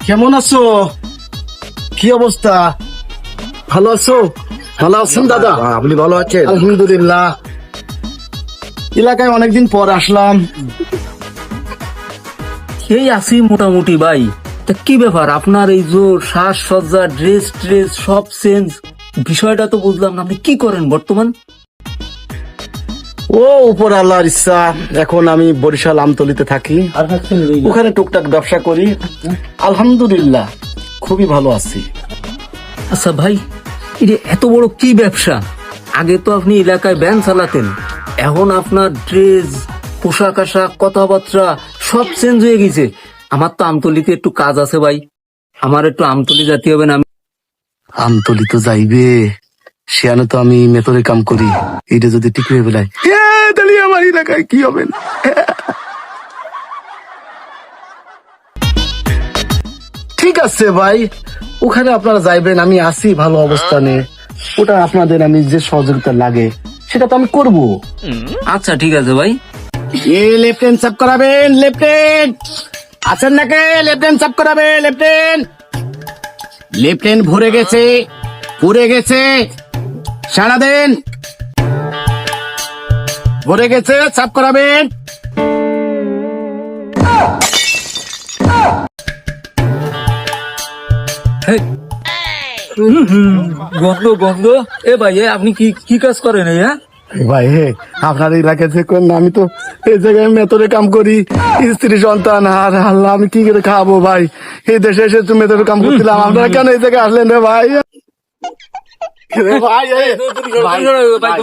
কেমন আছো? কি অবস্থা? ভালো আছো? ভালো আছেন দাদা? আপনি ভালো আছেন? আলহামদুলিল্লাহ। এলাকায় অনেকদিন পর আসলাম। এই আছি মোটামুটি ভাই। তা কি ব্যাপার আপনার এই যে সাজসজ্জা ড্রেস সব চেঞ্জ, বিষয়টা তো বুঝলাম না। আপনি কি করেন বর্তমান? ও উপর আল্লাহর ইচ্ছা, এখন আমি বরিশাল আমতলিতে থাকি, ওখানে টুকটাক ব্যবসা করি। আলহামদুলিল্লাহ খুবই ভালো আছি। আচ্ছা ভাই, এটা এত বড় কি ব্যবসা? আগে তো আপনি এলাকায় ভ্যান চালাতেন, এখন আপনার ড্রেস, পোশাক আশাক, কথাবার্তা সব চেঞ্জ হয়ে গেছে। আমার তো আমতলিতে একটু কাজ আছে ভাই, আমার একটু আমতলি যেতে হবে না? আমতলি তো যাইবে, সেখানে তো আমি মেতরে কাম করি। এটা যদি ঠিক হয়ে বেলায় তাহলে আমার এলাকায় কি হবে না? ঠিক আছে ভাই, ওখানে আপনারা যাইবেন, আমি আছি ভালো অবস্থানে। ওটা আপনাদের আমি যে সহযোগিতা লাগে সেটা তো আমি করব। আচ্ছা ঠিক আছে ভাই। লেফটেন্ট সাফ করাবেন, লেফটেন্ট আছেন নাকি? লেফটেন্ট সাফ করাবে, লেফটেন্ট। লেফটেন্ট ভরে গেছে, পুড়ে গেছে, সারা দেন। ভরে গেছে, সাফ করাবেন। হেই। গন্ধ গন্ধ। এ ভাই, আপনি কি কি কাজ করেন? হ্যাঁ ভাই হে, আপনার এলাকায় যে কোন, আমি তো এই জায়গায় মেতরে কাম করি, স্ত্রী সন্তান, আর আল্লাহ আমি কি করে খাবো ভাই? এই দেশে এসে তুমি মেতরে কাম করছিলাম, আপনারা কেন এই জায়গায় আসলেন রে ভাই? ভাই, ভাই,